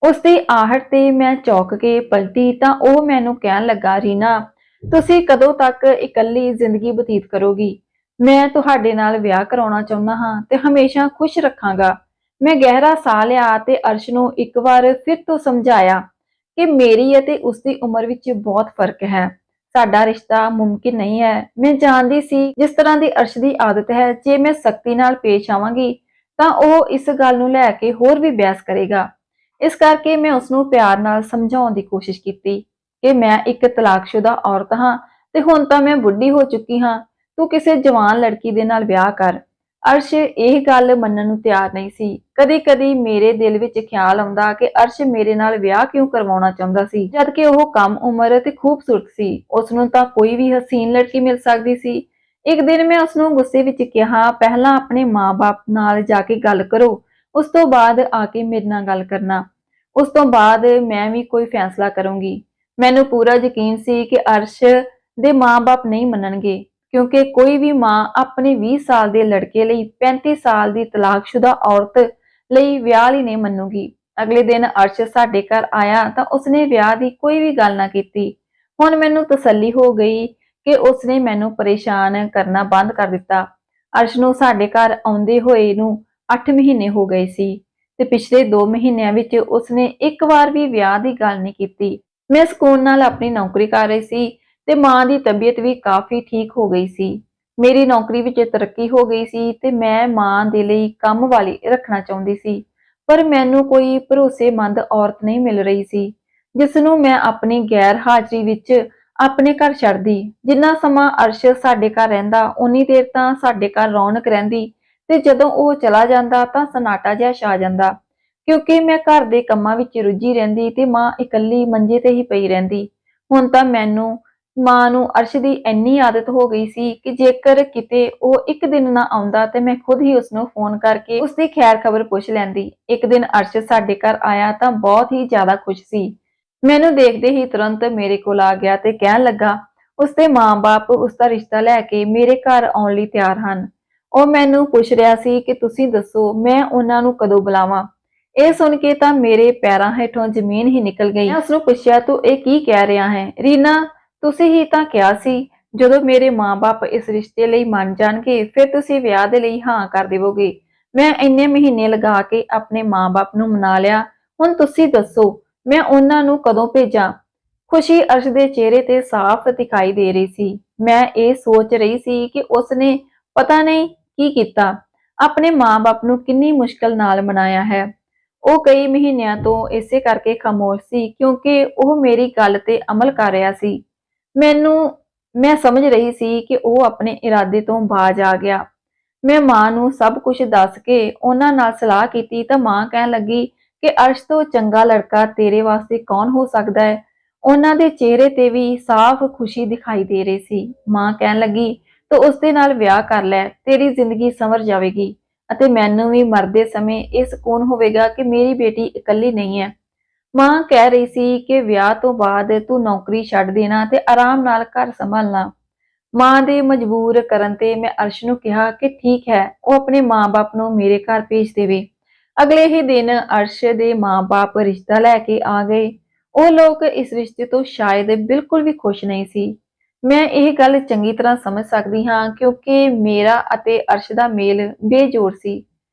ਉਸਦੀ ਆਹਟ ਤੇ ਮੈਂ ਚੌਂਕ ਕੇ ਪਲਟੀ ਤਾਂ ਉਹ ਮੈਨੂੰ ਕਹਿਣ ਲੱਗਾ, ਰੀਨਾ, ਤੁਸੀਂ ਕਦੋਂ ਤੱਕ ਇਕੱਲੀ ਜ਼ਿੰਦਗੀ ਬਤੀਤ ਕਰੋਗੀ? ਮੈਂ ਤੁਹਾਡੇ ਨਾਲ ਵਿਆਹ ਕਰਾਉਣਾ ਚਾਹੁੰਦਾ ਹਾਂ ਤੇ ਹਮੇਸ਼ਾ ਖੁਸ਼ ਰੱਖਾਂਗਾ। ਮੈਂ ਗਹਿਰਾ ਸਾਹ ਲਿਆ ਤੇ ਅਰਸ਼ ਨੂੰ ਇੱਕ ਵਾਰ ਫਿਰ ਤੋਂ ਸਮਝਾਇਆ ਕਿ ਮੇਰੀ ਅਤੇ ਉਸਦੀ ਉਮਰ ਵਿੱਚ ਬਹੁਤ ਫਰਕ ਹੈ। ਸਾਡਾ ਰਿਸ਼ਤਾ ਮੁਮਕਿਨ ਨਹੀਂ ਹੈ। ਮੈਂ ਜਾਣਦੀ ਸੀ ਜਿਸ ਤਰ੍ਹਾਂ ਦੀ ਅਰਸ਼ ਦੀ ਆਦਤ ਹੈ, ਜੇ ਮੈਂ ਸਖਤੀ ਨਾਲ ਪੇਸ਼ ਆਵਾਂਗੀ ਤਾਂ ਉਹ ਇਸ ਗੱਲ ਨੂੰ ਲੈ ਕੇ ਹੋਰ ਵੀ ਬਹਿਸ ਕਰੇਗਾ। ਇਸ ਕਰਕੇ ਮੈਂ ਉਸਨੂੰ ਪਿਆਰ ਨਾਲ ਸਮਝਾਉਣ ਦੀ ਕੋਸ਼ਿਸ਼ ਕੀਤੀ ਕਿ ਮੈਂ ਇੱਕ ਤਲਾਕਸ਼ੁਦਾ ਔਰਤ ਹਾਂ ਤੇ ਹੁਣ ਤਾਂ ਮੈਂ ਬੁੱਢੀ ਹੋ ਚੁੱਕੀ ਹਾਂ। ਤੂੰ ਕਿਸੇ ਜਵਾਨ ਲੜਕੀ ਦੇ ਨਾਲ ਵਿਆਹ ਕਰ। ਅਰਸ਼ ਇਹ ਗੱਲ ਮੰਨਣ ਨੂੰ ਤਿਆਰ ਨਹੀਂ ਸੀ। ਕਦੀ-ਕਦੀ ਮੇਰੇ ਦਿਲ ਵਿੱਚ ਖਿਆਲ ਆਉਂਦਾ ਕਿ ਅਰਸ਼ ਮੇਰੇ ਨਾਲ ਵਿਆਹ ਕਿਉਂ ਕਰਵਾਉਣਾ ਚਾਹੁੰਦਾ ਸੀ, ਜਦਕਿ ਉਹ ਕਮ ਉਮਰ ਤੇ ਖੂਬਸੂਰਤ ਸੀ। ਉਸਨੂੰ ਤਾਂ ਕੋਈ ਵੀ ਹਸੀਨ ਲੜਕੀ ਮਿਲ ਸਕਦੀ ਸੀ। ਇੱਕ ਦਿਨ ਮੈਂ ਉਸਨੂੰ ਗੁੱਸੇ ਵਿੱਚ ਕਿਹਾ, ਪਹਿਲਾਂ ਆਪਣੇ ਮਾਂ-ਬਾਪ ਨਾਲ ਜਾ ਕੇ ਗੱਲ ਕਰੋ, ਉਸ ਤੋਂ ਬਾਅਦ ਆ ਕੇ ਮੇਰੇ ਨਾਲ ਗੱਲ ਕਰਨਾ। ਉਸ ਤੋਂ ਬਾਅਦ ਮੈਂ ਵੀ ਕੋਈ ਫੈਸਲਾ ਕਰੂੰਗੀ। ਮੈਨੂੰ ਪੂਰਾ ਯਕੀਨ ਸੀ ਕਿ ਅਰਸ਼ ਦੇ ਮਾਂ-ਬਾਪ ਨਹੀਂ ਮੰਨਣਗੇ, ਕਿਉਂਕਿ ਕੋਈ ਵੀ ਮਾਂ ਆਪਣੇ 20 ਸਾਲ ਦੇ ਲੜਕੇ ਲਈ 35 ਸਾਲ ਦੀ ਤਲਾਕਸ਼ੁਦਾ ਔਰਤ ਲਈ ਵਿਆਹ ਲਈ ਨਹੀਂ ਮੰਨੂਗੀ। ਅਗਲੇ ਦਿਨ ਅਰਸ਼ ਸਾਡੇ ਘਰ ਆਇਆ ਤਾਂ ਉਸਨੇ ਵਿਆਹ ਦੀ ਕੋਈ ਵੀ ਗੱਲ ਨਾ ਕੀਤੀ। ਹੁਣ ਮੈਨੂੰ ਤਸੱਲੀ ਹੋ ਗਈ ਕਿ ਉਸਨੇ ਮੈਨੂੰ ਪਰੇਸ਼ਾਨ ਕਰਨਾ ਬੰਦ ਕਰ ਦਿੱਤਾ। ਅਰਸ਼ ਨੂੰ ਸਾਡੇ ਘਰ ਆਉਂਦੇ ਹੋਏ ਨੂੰ 8 ਮਹੀਨੇ ਹੋ ਗਏ ਸੀ ਤੇ ਪਿਛਲੇ 2 ਮਹੀਨਿਆਂ ਵਿੱਚ ਉਸਨੇ ਇੱਕ ਵਾਰ ਵੀ ਵਿਆਹ ਦੀ ਗੱਲ ਨਹੀਂ ਕੀਤੀ। ਮੈਂ ਸਕੂਨ ਨਾਲ ਆਪਣੀ ਨੌਕਰੀ ਕਰ ਰਹੀ ਸੀ ਤੇ ਮਾਂ ਦੀ ਤਬੀਅਤ ਵੀ ਕਾਫੀ ਠੀਕ ਹੋ ਗਈ ਸੀ। ਮੇਰੀ ਨੌਕਰੀ ਵਿੱਚ ਤਰੱਕੀ ਹੋ ਗਈ ਸੀ ਤੇ ਮੈਂ ਮਾਂ ਦੇ ਲਈ ਕੰਮ ਵਾਲੀ ਰੱਖਣਾ ਚਾਹੁੰਦੀ ਸੀ, ਪਰ ਮੈਨੂੰ ਕੋਈ ਭਰੋਸੇਮੰਦ ਔਰਤ ਨਹੀਂ ਮਿਲ ਰਹੀ ਸੀ ਜਿਸ ਨੂੰ ਮੈਂ ਆਪਣੀ ਗੈਰ ਹਾਜ਼ਰੀ ਵਿੱਚ ਆਪਣੇ ਘਰ ਛੱਡਦੀ। ਜਿੰਨਾ ਸਮਾਂ ਅਰਸ਼ ਸਾਡੇ ਘਰ ਰਹਿੰਦਾ ਉਨੀ ਦੇਰ ਤਾਂ ਸਾਡੇ ਘਰ ਰੌਣਕ ਰਹਿੰਦੀ ਤੇ ਜਦੋਂ ਉਹ ਚਲਾ ਜਾਂਦਾ ਤਾਂ ਸਨਾਟਾ ਜਿਹਾ ਛਾ ਜਾਂਦਾ, ਕਿਉਂਕਿ ਮੈਂ ਘਰ ਦੇ ਕੰਮਾਂ ਵਿੱਚ ਰੁੱਝੀ ਰਹਿੰਦੀ ਤੇ ਮਾਂ ਇਕੱਲੀ ਮੰਜੇ ਤੇ ਹੀ ਪਈ ਰਹਿੰਦੀ। ਹੁਣ ਤਾਂ ਮੈਨੂੰ ਮਾਂ ਨੂੰ ਅਰਸ਼ ਦੀ ਇੰਨੀ ਆਦਤ ਹੋ ਗਈ ਸੀ ਕਿ ਜੇਕਰ ਕਿਤੇ ਉਹ ਇੱਕ ਦਿਨ ਨਾ ਆਉਂਦਾ ਤੇ ਮੈਂ ਖੁਦ ਹੀ ਉਸਨੂੰ ਫੋਨ ਕਰਕੇ ਉਸਦੀ ਖੈਰ ਖਬਰ ਪੁੱਛ ਲੈਂਦੀ। ਇੱਕ ਦਿਨ ਅਰਸ਼ ਸਾਡੇ ਘਰ ਆਇਆ ਤਾਂ ਬਹੁਤ ਹੀ ਜ਼ਿਆਦਾ ਖੁਸ਼ ਸੀ। ਮੈਨੂੰ ਦੇਖਦੇ ਹੀ ਤੁਰੰਤ ਮੇਰੇ ਕੋਲ ਆ ਗਿਆ ਤੇ ਕਹਿਣ ਲੱਗਾ ਉਸਦੇ ਮਾਂ-ਬਾਪ ਉਸਦਾ ਰਿਸ਼ਤਾ ਲੈ ਕੇ ਮੇਰੇ ਘਰ ਆਉਣ ਲਈ ਤਿਆਰ ਹਨ। ਉਹ ਮੈਨੂੰ ਪੁੱਛ ਰਿਹਾ ਸੀ ਕਿ ਤੁਸੀਂ ਦੱਸੋ ਮੈਂ ਉਹਨਾਂ ਨੂੰ ਕਦੋਂ ਬੁਲਾਵਾਂ। ਇਹ ਸੁਣ ਕੇ ਤਾਂ ਮੇਰੇ ਪੈਰਾਂ ਹੇਠੋਂ ਜ਼ਮੀਨ ਹੀ ਨਿਕਲ ਗਈ। ਮੈਂ ਉਸਨੂੰ ਪੁੱਛਿਆ ਤੂੰ ਇਹ ਕੀ ਕਹਿ ਰਿਹਾ ਹੈ? ਰੀਨਾ, ਤੁਸੀਂ ਹੀ ਤਾਂ ਕਿਹਾ ਸੀ ਜਦੋਂ ਮੇਰੇ ਮਾਂ-ਬਾਪ ਇਸ ਰਿਸ਼ਤੇ ਲਈ ਮੰਨ ਜਾਣਗੇ ਫਿਰ ਤੁਸੀਂ ਵਿਆਹ ਦੇ ਲਈ ਹਾਂ ਕਰ ਦੇਵੋਗੇ। ਮੈਂ ਇੰਨੇ ਮਹੀਨੇ ਲਗਾ ਕੇ ਆਪਣੇ ਮਾਂ-ਬਾਪ ਨੂੰ ਮਨਾ ਲਿਆ, ਹੁਣ ਤੁਸੀਂ ਦੱਸੋ ਮੈਂ ਉਹਨਾਂ ਨੂੰ ਕਦੋਂ ਭੇਜਾਂ? ਖੁਸ਼ੀ ਅਰਸ਼ ਦੇ ਚਿਹਰੇ ਤੇ ਸਾਫ਼ ਦਿਖਾਈ ਦੇ ਰਹੀ ਸੀ। ਮੈਂ ਇਹ ਸੋਚ ਰਹੀ ਸੀ ਕਿ ਉਸਨੇ ਪਤਾ ਨਹੀਂ ਕੀ ਕੀਤਾ, ਆਪਣੇ ਮਾਂ-ਬਾਪ ਨੂੰ ਕਿੰਨੀ ਮੁਸ਼ਕਲ ਨਾਲ ਮਨਾਇਆ ਹੈ। ਉਹ ਕਈ ਮਹੀਨਿਆਂ ਤੋਂ ਇਸੇ ਕਰਕੇ ਖਾਮੋਸ਼ ਸੀ ਕਿਉਂਕਿ ਉਹ ਮੇਰੀ ਗੱਲ ਤੇ ਅਮਲ ਕਰ ਰਿਹਾ ਸੀ। ਮੈਂ ਸਮਝ ਰਹੀ ਸੀ ਕਿ ਉਹ ਆਪਣੇ ਇਰਾਦੇ ਤੋਂ ਬਾਜ਼ ਆ ਗਿਆ। ਮੈਂ ਮਾਂ ਨੂੰ ਸਭ ਕੁਝ ਦੱਸ ਕੇ ਉਹਨਾਂ ਨਾਲ ਸਲਾਹ ਕੀਤੀ ਤਾਂ ਮਾਂ ਕਹਿਣ ਲੱਗੀ ਕਿ ਅਰਸ਼ ਤੋਂ ਚੰਗਾ ਲੜਕਾ ਤੇਰੇ ਵਾਸਤੇ ਕੌਣ ਹੋ ਸਕਦਾ ਹੈ। ਉਹਨਾਂ ਦੇ ਚਿਹਰੇ ਤੇ ਵੀ ਸਾਫ਼ ਖੁਸ਼ੀ ਦਿਖਾਈ ਦੇ ਰਹੀ ਸੀ। ਮਾਂ ਕਹਿਣ ਲੱਗੀ ਤੂੰ ਉਸਦੇ ਨਾਲ ਵਿਆਹ ਕਰ ਲੈ, ਤੇਰੀ ਜ਼ਿੰਦਗੀ ਸੰਵਰ ਜਾਵੇਗੀ ਅਤੇ ਮੈਨੂੰ ਵੀ ਮਰਦੇ ਸਮੇਂ ਇਹ ਸਕੂਨ ਹੋਵੇਗਾ ਕਿ ਮੇਰੀ ਬੇਟੀ ਇਕੱਲੀ ਨਹੀਂ ਹੈ। ਮਾਂ ਕਹਿ ਰਹੀ ਸੀ ਕਿ ਵਿਆਹ ਤੋਂ ਬਾਅਦ ਤੂੰ ਨੌਕਰੀ ਛੱਡ ਦੇਣਾ ਤੇ ਆਰਾਮ ਨਾਲ ਘਰ ਸੰਭਾਲਣਾ। ਮਾਂ ਦੇ ਮਜਬੂਰ ਕਰਨ ਤੇ ਮੈਂ ਅਰਸ਼ ਨੂੰ ਕਿਹਾ ਕਿ ਠੀਕ ਹੈ, ਉਹ ਆਪਣੇ ਮਾਂ-ਬਾਪ ਨੂੰ ਮੇਰੇ ਘਰ ਭੇਜ ਦੇਵੇ। ਅਗਲੇ ਹੀ ਦਿਨ ਅਰਸ਼ ਦੇ ਮਾਂ-ਬਾਪ ਰਿਸ਼ਤਾ ਲੈ ਕੇ ਆ ਗਏ। ਉਹ ਲੋਕ ਇਸ ਰਿਸ਼ਤੇ ਤੋਂ ਸ਼ਾਇਦ ਬਿਲਕੁਲ ਵੀ ਖੁਸ਼ ਨਹੀਂ ਸੀ। ਮੈਂ ਇਹ ਗੱਲ ਚੰਗੀ ਤਰ੍ਹਾਂ ਸਮਝ ਸਕਦੀ ਹਾਂ ਕਿਉਂਕਿ ਮੇਰਾ ਅਤੇ ਅਰਸ਼ ਦਾ ਮੇਲ ਬੇਜੋੜ ਸੀ।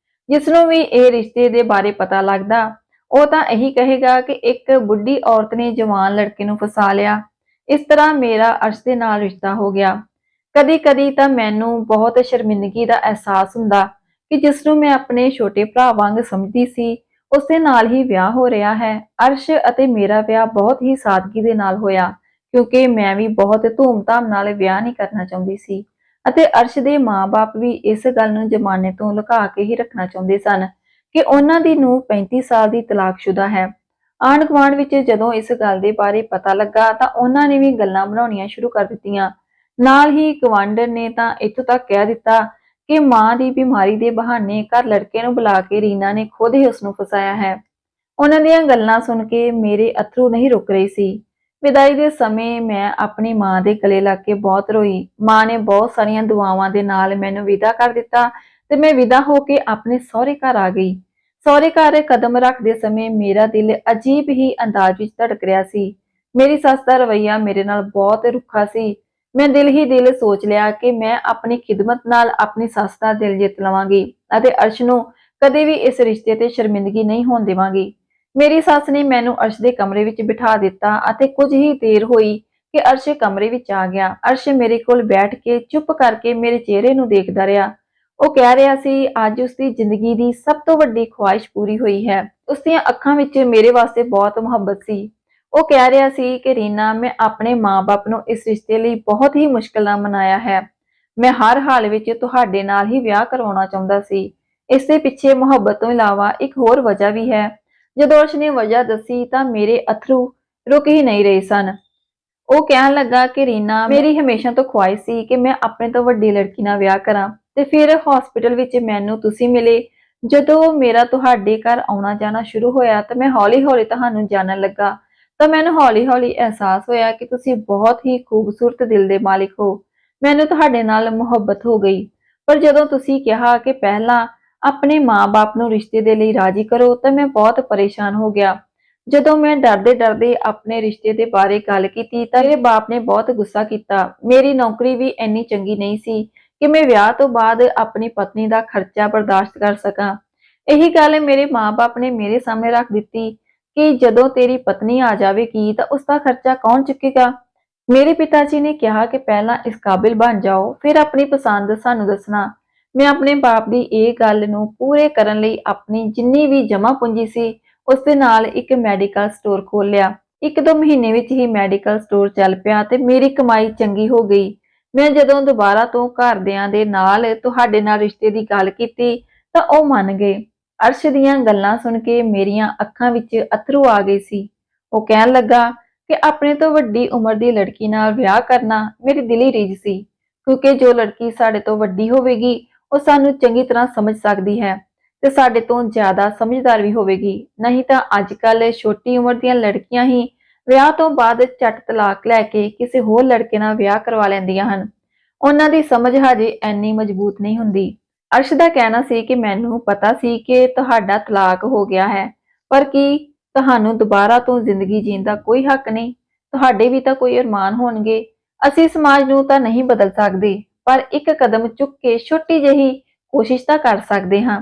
ਜਿਸ ਨੂੰ ਵੀ ਇਹ ਰਿਸ਼ਤੇ ਦੇ ਬਾਰੇ ਪਤਾ ਲੱਗਦਾ ਉਹ ਤਾਂ ਇਹੀ ਕਹੇਗਾ ਕਿ ਇੱਕ ਬੁੱਢੀ ਔਰਤ ਨੇ ਜਵਾਨ ਲੜਕੇ ਨੂੰ ਫਸਾ ਲਿਆ। ਇਸ ਤਰ੍ਹਾਂ ਮੇਰਾ ਅਰਸ਼ ਦੇ ਨਾਲ ਰਿਸ਼ਤਾ ਹੋ ਗਿਆ। ਕਦੀ-ਕਦੀ ਤਾਂ ਮੈਨੂੰ ਬਹੁਤ ਸ਼ਰਮਿੰਦਗੀ ਦਾ ਅਹਿਸਾਸ ਹੁੰਦਾ ਕਿ ਜਿਸ ਨੂੰ ਮੈਂ ਆਪਣੇ ਛੋਟੇ ਭਰਾ ਵਾਂਗ ਸਮਝਦੀ ਸੀ ਉਸਦੇ ਨਾਲ ਹੀ ਵਿਆਹ ਹੋ ਰਿਹਾ ਹੈ। ਅਰਸ਼ ਅਤੇ ਮੇਰਾ ਵਿਆਹ ਬਹੁਤ ਹੀ ਸਾਦਗੀ ਦੇ ਨਾਲ ਹੋਇਆ ਕਿਉਂਕਿ ਮੈਂ ਵੀ ਬਹੁਤ ਧੂਮ-ਧਾਮ ਨਾਲ ਵਿਆਹ ਨਹੀਂ ਕਰਨਾ ਚਾਹੁੰਦੀ ਸੀ ਅਤੇ ਅਰਸ਼ ਦੇ ਮਾਂ-ਬਾਪ ਵੀ ਇਸ ਗੱਲ ਨੂੰ ਜ਼ਮਾਨੇ ਤੋਂ ਲੁਕਾ ਕੇ ਹੀ ਰੱਖਣਾ ਚਾਹੁੰਦੇ ਸਨ ਕਿ ਉਹਨਾਂ ਦੀ ਨੂੰਹ 35 ਸਾਲ ਦੀ ਤਲਾਕਸ਼ੁਦਾ ਹੈ। ਆਂਢ ਗੁਆਂਢ ਵਿੱਚ ਜਦੋਂ ਇਸ ਗੱਲ ਦੇ ਬਾਰੇ ਪਤਾ ਲੱਗਾ ਤਾਂ ਉਹਨਾਂ ਨੇ ਵੀ ਗੱਲਾਂ ਬਣਾਉਣੀਆਂ ਸ਼ੁਰੂ ਕਰ ਦਿੱਤੀਆਂ। ਨਾਲ ਹੀ ਗਵਾਂਢਣ ਨੇ ਤਾਂ ਇੱਥੋਂ ਤੱਕ ਕਹਿ ਦਿੱਤਾ ਕਿ ਮਾਂ ਦੀ ਬਿਮਾਰੀ ਦੇ ਬਹਾਨੇ ਘਰ ਲੜਕੇ ਨੂੰ ਬੁਲਾ ਕੇ ਰੀਨਾ ਨੇ ਖੁਦ ਹੀ ਉਸਨੂੰ ਫਸਾਇਆ ਹੈ। ਉਹਨਾਂ ਦੀਆਂ ਗੱਲਾਂ ਸੁਣ ਕੇ ਮੇਰੇ ਅਥਰੂ ਨਹੀਂ ਰੁਕ ਰਹੇ ਸੀ। ਵਿਦਾਈ ਦੇ ਸਮੇਂ ਮੈਂ ਆਪਣੀ ਮਾਂ ਦੇ ਗਲੇ ਲੱਗ ਕੇ ਬਹੁਤ ਰੋਈ। ਮਾਂ ਨੇ ਬਹੁਤ ਸਾਰੀਆਂ ਦੁਆਵਾਂ ਦੇ ਨਾਲ ਮੈਨੂੰ ਵਿਦਾ ਕਰ ਦਿੱਤਾ ਤੇ ਮੈਂ ਵਿਦਾ ਹੋ ਕੇ ਆਪਣੇ ਸਹੁਰੇ ਘਰ ਆ ਗਈ। ਸਹੁਰੇ ਘਰ ਕਦਮ ਰੱਖਦੇ ਸਮੇਂ ਮੇਰਾ ਦਿਲ ਅਜੀਬ ਹੀ ਅੰਦਾਜ਼ ਵਿੱਚ ਧੜਕ ਰਿਹਾ ਸੀ। ਮੇਰੀ ਸੱਸ ਦਾ ਰਵੱਈਆ ਮੇਰੇ ਨਾਲ ਬਹੁਤ ਰੁੱਖਾ ਸੀ। ਮੈਂ ਦਿਲ ਹੀ ਦਿਲ ਸੋਚ ਲਿਆ ਕਿ ਮੈਂ ਆਪਣੀ ਖਿਦਮਤ ਨਾਲ ਆਪਣੀ ਸੱਸ ਦਾ ਦਿਲ ਜਿੱਤ ਲਵਾਂਗੀ ਅਤੇ ਅਰਸ਼ ਨੂੰ ਕਦੇ ਵੀ ਇਸ ਰਿਸ਼ਤੇ ਤੇ ਸ਼ਰਮਿੰਦਗੀ ਨਹੀਂ ਹੋਣ ਦੇਵਾਂਗੀ। ਮੇਰੀ ਸੱਸ ਨੇ ਮੈਨੂੰ ਅਰਸ਼ ਦੇ ਕਮਰੇ ਵਿੱਚ ਬਿਠਾ ਦਿੱਤਾ ਅਤੇ ਕੁਝ ਹੀ ਦੇਰ ਹੋਈ ਕਿ ਅਰਸ਼ ਕਮਰੇ ਵਿੱਚ ਆ ਗਿਆ। ਅਰਸ਼ ਮੇਰੇ ਕੋਲ ਬੈਠ ਕੇ ਚੁੱਪ ਕਰਕੇ ਮੇਰੇ ਚਿਹਰੇ ਨੂੰ ਦੇਖਦਾ ਰਿਹਾ। ਉਹ ਕਹਿ ਰਿਹਾ ਸੀ ਅੱਜ ਉਸਦੀ ਜ਼ਿੰਦਗੀ ਦੀ ਸਭ ਤੋਂ ਵੱਡੀ ਖੁਆਇਸ਼ ਪੂਰੀ ਹੋਈ ਹੈ। ਉਸਦੀਆਂ ਅੱਖਾਂ ਵਿੱਚ ਮੇਰੇ ਵਾਸਤੇ ਬਹੁਤ ਮੁਹੱਬਤ ਸੀ। ਉਹ ਕਹਿ ਰਿਹਾ ਸੀ ਕਿ ਰੀਨਾ, ਮੈਂ ਆਪਣੇ ਮਾਂ-ਬਾਪ ਨੂੰ ਇਸ ਰਿਸ਼ਤੇ ਲਈ ਬਹੁਤ ਹੀ ਮੁਸ਼ਕਲ ਨਾਲ ਮਨਾਇਆ ਹੈ। ਮੈਂ ਹਰ ਹਾਲ ਵਿੱਚ ਤੁਹਾਡੇ ਨਾਲ ਹੀ ਵਿਆਹ ਕਰਵਾਉਣਾ ਚਾਹੁੰਦਾ ਸੀ। ਇਸ ਦੇ ਪਿੱਛੇ ਮੁਹੱਬਤ ਤੋਂ ਇਲਾਵਾ ਇੱਕ ਹੋਰ ਵਜ੍ਹਾ ਵੀ ਹੈ। ਜਦੋਂ ਅਰਸ਼ ਨੇ ਵਜ੍ਹਾ ਦੱਸੀ ਤਾਂ ਮੇਰੇ ਅਥਰੂ ਰੁਕ ਹੀ ਨਹੀਂ ਰਹੇ ਸਨ। ਉਹ ਕਹਿਣ ਲੱਗਾ ਕਿ ਰੀਨਾ, ਮੇਰੀ ਹਮੇਸ਼ਾ ਤੋਂ ਖੁਆਇਸ਼ ਸੀ ਕਿ ਮੈਂ ਆਪਣੇ ਤੋਂ ਵੱਡੀ ਲੜਕੀ ਨਾਲ ਵਿਆਹ ਕਰਾਂ ਤੇ ਫਿਰ ਹਸਪੀਟਲ ਵਿੱਚ ਮੈਨੂੰ ਤੁਸੀਂ ਮਿਲੇ ਜਦੋਂ ਮੇਰਾ ਤੁਹਾਡੇ ਘਰ ਆਉਣਾ ਜਾਣਾ ਸ਼ੁਰੂ ਹੋਇਆ ਤਾਂ ਮੈਂ ਹੌਲੀ-ਹੌਲੀ ਤੁਹਾਨੂੰ ਜਾਣਨ ਲੱਗਾ, ਤਾਂ ਮੈਨੂੰ ਹੌਲੀ-ਹੌਲੀ ਅਹਿਸਾਸ ਹੋਇਆ ਕਿ ਤੁਸੀਂ ਬਹੁਤ ਹੀ ਖੂਬਸੂਰਤ ਦਿਲ ਦੇ ਮਾਲਿਕ ਹੋ। ਮੈਨੂੰ ਤੁਹਾਡੇ ਨਾਲ ਮੁਹੱਬਤ ਹੋ ਗਈ। ਪਰ ਜਦੋਂ ਤੁਸੀਂ ਕਿਹਾ ਕਿ ਪਹਿਲਾਂ ਆਪਣੇ ਮਾਂ-ਬਾਪ ਨੂੰ ਰਿਸ਼ਤੇ ਦੇ ਲਈ ਰਾਜ਼ੀ ਕਰੋ, ਤਾਂ ਮੈਂ ਬਹੁਤ ਪਰੇਸ਼ਾਨ ਹੋ ਗਿਆ। ਜਦੋਂ ਮੈਂ ਡਰਦੇ-ਡਰਦੇ ਆਪਣੇ ਰਿਸ਼ਤੇ ਦੇ ਬਾਰੇ ਗੱਲ ਕੀਤੀ ਤਾਂ ਮੇਰੇ ਬਾਪ ਨੇ ਬਹੁਤ ਗੁੱਸਾ ਕੀਤਾ। ਮੇਰੀ ਨੌਕਰੀ ਵੀ ਇੰਨੀ ਚੰਗੀ ਨਹੀਂ ਸੀ ਕਿ ਮੈਂ ਵਿਆਹ ਤੋਂ ਬਾਅਦ ਆਪਣੀ ਪਤਨੀ ਦਾ ਖਰਚਾ ਬਰਦਾਸ਼ਤ ਕਰ ਸਕਾਂ। ਇਹੀ ਗੱਲ ਮੇਰੇ ਮਾਂ-ਬਾਪ ਨੇ ਮੇਰੇ ਸਾਹਮਣੇ ਰੱਖ ਦਿੱਤੀ ਕਿ ਜਦੋਂ ਤੇਰੀ ਪਤਨੀ ਆ ਜਾਵੇਗੀ ਤਾਂ ਉਸ ਦਾ ਖਰਚਾ ਕੌਣ ਚੁੱਕੇਗਾ? ਮੇਰੇ ਪਿਤਾ ਜੀ ਨੇ ਕਿਹਾ ਕਿ ਪਹਿਲਾਂ ਇਸ ਕਾਬਿਲ ਬਣ ਜਾਓ, ਫਿਰ ਆਪਣੀ ਪਸੰਦ ਸਾਨੂੰ ਦੱਸਣਾ। ਮੈਂ ਆਪਣੇ ਬਾਪ ਦੀ ਇਹ ਗੱਲ ਨੂੰ ਪੂਰੇ ਕਰਨ ਲਈ ਆਪਣੀ ਜਿੰਨੀ ਵੀ ਜਮ੍ਹਾਂ ਪੂੰਜੀ ਸੀ, ਉਸ ਦੇ ਨਾਲ ਇੱਕ ਮੈਡੀਕਲ ਸਟੋਰ ਖੋਲ੍ਹ ਲਿਆ। 1-2 ਮਹੀਨੇ ਵਿੱਚ ਹੀ ਮੈਡੀਕਲ ਸਟੋਰ ਚੱਲ ਪਿਆ ਤੇ ਮੇਰੀ ਕਮਾਈ ਚੰਗੀ ਹੋ ਗਈ। ਮੈਂ ਜਦੋਂ ਦੁਬਾਰਾ ਤੋਂ ਘਰਦਿਆਂ ਦੇ ਨਾਲ ਤੁਹਾਡੇ ਨਾਲ ਰਿਸ਼ਤੇ ਦੀ ਗੱਲ ਕੀਤੀ ਤਾਂ ਉਹ ਮੰਨ ਗਏ। ਅਰਸ਼ ਦੀਆਂ ਗੱਲਾਂ ਸੁਣ ਕੇ ਮੇਰੀਆਂ ਅੱਖਾਂ ਵਿੱਚ ਅੱਥਰੂ ਆ ਗਏ ਸੀ। ਉਹ ਕਹਿਣ ਲੱਗਾ ਕਿ ਆਪਣੇ ਤੋਂ ਵੱਡੀ ਉਮਰ ਦੀ ਲੜਕੀ ਨਾਲ ਵਿਆਹ ਕਰਨਾ ਮੇਰੀ ਦਿਲੀ ਰੀਝ ਸੀ, ਕਿਉਂਕਿ ਜੋ ਲੜਕੀ ਸਾਡੇ ਤੋਂ ਵੱਡੀ ਹੋਵੇਗੀ ਉਹ ਸਾਨੂੰ ਚੰਗੀ ਤਰ੍ਹਾਂ ਸਮਝ ਸਕਦੀ ਹੈ ਤੇ ਸਾਡੇ ਤੋਂ ਜ਼ਿਆਦਾ ਸਮਝਦਾਰ ਵੀ ਹੋਵੇਗੀ। ਨਹੀਂ ਤਾਂ ਅੱਜ-ਕੱਲ੍ਹ ਛੋਟੀ ਉਮਰ ਦੀਆਂ ਲੜਕੀਆਂ ਹੀ ਵਿਆਹ ਤੋਂ ਬਾਅਦ ਝੱਟ ਤਲਾਕ ਲੈ ਕੇ ਕਿਸੇ ਹੋਰ ਲੜਕੇ ਨਾਲ ਵਿਆਹ ਕਰਵਾ ਲੈਂਦੀਆਂ ਹਨ। ਉਹਨਾਂ ਦੀ ਸਮਝ ਹਜੇ ਇੰਨੀ ਮਜ਼ਬੂਤ ਨਹੀਂ ਹੁੰਦੀ। ਅਰਸ਼ ਦਾ ਕਹਿਣਾ ਸੀ ਕਿ ਮੈਨੂੰ ਪਤਾ ਸੀ ਕਿ ਤੁਹਾਡਾ ਤਲਾਕ ਹੋ ਗਿਆ ਹੈ, ਪਰ ਕੀ ਤੁਹਾਨੂੰ ਦੁਬਾਰਾ ਤੋਂ ਜ਼ਿੰਦਗੀ ਜੀਣ ਦਾ ਕੋਈ ਹੱਕ ਨਹੀਂ? ਤੁਹਾਡੇ ਵੀ ਤਾਂ ਕੋਈ ਅਰਮਾਨ ਹੋਣਗੇ। ਅਸੀਂ ਸਮਾਜ ਨੂੰ ਤਾਂ ਨਹੀਂ ਬਦਲ ਸਕਦੇ, ਪਰ ਇੱਕ ਕਦਮ ਚੁੱਕ ਕੇ ਛੋਟੀ ਜਿਹੀ ਕੋਸ਼ਿਸ਼ ਤਾਂ ਕਰ ਸਕਦੇ ਹਾਂ।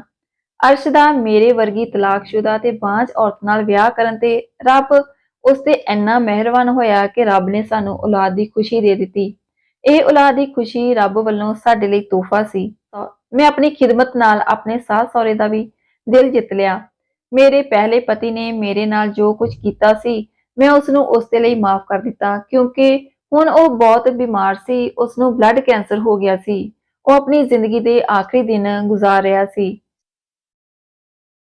ਅਰਸ਼ ਦਾ ਮੇਰੇ ਵਰਗੀ ਤਲਾਕਸ਼ੁਦਾ ਤੇ ਬਾਂਝ ਔਰਤ ਨਾਲ ਵਿਆਹ ਕਰਨ ਤੇ ਰੱਬ ਉਸ ਤੇ ਇੰਨਾ ਮਿਹਰਬਾਨ ਹੋਇਆ ਕਿ ਰੱਬ ਨੇ ਸਾਨੂੰ ਔਲਾਦ ਦੀ ਖੁਸ਼ੀ ਦੇ ਦਿੱਤੀ। ਇਹ ਔਲਾਦ ਦੀ ਖੁਸ਼ੀ ਰੱਬ ਵੱਲੋਂ ਸਾਡੇ ਲਈ ਤੋਹਫਾ ਸੀ। ਮੈਂ ਆਪਣੀ ਖਿਦਮਤ ਨਾਲ ਆਪਣੇ ਸੱਸ ਸਹੁਰੇ ਦਾ ਵੀ ਦਿਲ ਜਿੱਤ ਲਿਆ। ਮੇਰੇ ਪਹਿਲੇ ਪਤੀ ਨੇ ਮੇਰੇ ਨਾਲ ਜੋ ਕੁਝ ਕੀਤਾ ਸੀ, ਮੈਂ ਉਸ ਨੂੰ ਉਸ ਦੇ ਲਈ ਮਾਫ਼ ਕਰ ਦਿੱਤਾ, ਕਿਉਂਕਿ ਹੁਣ ਉਹ ਬਹੁਤ ਬਿਮਾਰ ਸੀ। ਉਸ ਨੂੰ ਬਲੱਡ ਕੈਂਸਰ ਹੋ ਗਿਆ ਸੀ। ਉਹ ਆਪਣੀ ਜ਼ਿੰਦਗੀ ਦੇ ਆਖਰੀ ਦਿਨ ਗੁਜ਼ਾਰ ਰਿਹਾ ਸੀ।